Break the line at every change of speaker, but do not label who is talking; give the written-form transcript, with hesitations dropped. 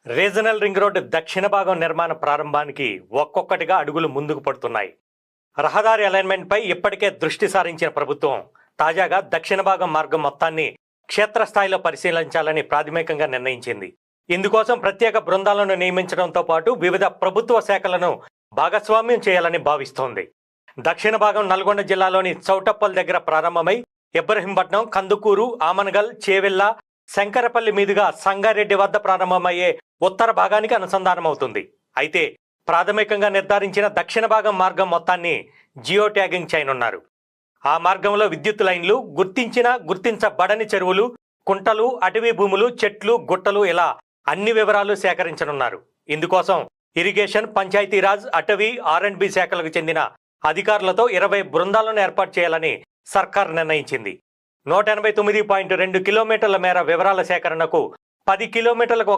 Regional ring road దక్షిణ భాగం నిర్మాణ ప్రారంభానికి ఒక్కొక్కటిగా అడుగులు ముందుకు పడుతున్నాయి. రహదారి అలైన్మెంట్పై ఇప్పటికే దృష్టి సారించిన ప్రభుత్వం తాజాగా దక్షిణ భాగం మార్గం మొత్తాన్ని క్షేత్రస్థాయిలో పరిశీలించాలని ప్రాథమికంగా నిర్ణయించింది. ఇందుకోసం ప్రత్యేక బృందాలను నియమించడంతో పాటు వివిధ ప్రభుత్వ శాఖలను భాగస్వామ్యం చేయాలని భావిస్తోంది. దక్షిణ భాగం నల్గొండ జిల్లాలోని చౌటప్పల్ దగ్గర ప్రారంభమై ఇబ్రహీంపట్నం, కందుకూరు, ఆమనగల్, చేవెళ్ల, శంకరపల్లి మీదుగా సంగారెడ్డి వద్ద ప్రారంభమయ్యే ఉత్తర భాగానికి అనుసంధానమవుతుంది. అయితే ప్రాథమికంగా నిర్ధారించిన దక్షిణ భాగం మార్గం మొత్తాన్ని జియో ట్యాగింగ్ చేయనున్నారు. ఆ మార్గంలో విద్యుత్ లైన్లు, గుర్తించిన గుర్తించబడని చెరువులు, కుంటలు, అటవీ భూములు, చెట్లు, గుట్టలు ఇలా అన్ని వివరాలు సేకరించనున్నారు. ఇందుకోసం ఇరిగేషన్, పంచాయతీరాజ్, అటవీ, R&B శాఖలకు చెందిన అధికారులతో 20 బృందాలను ఏర్పాటు చేయాలని సర్కార్ నిర్ణయించింది. 189.2 కిలోమీటర్ల మేర వివరాల సేకరణకు 10 కిలోమీటర్లకు ఒక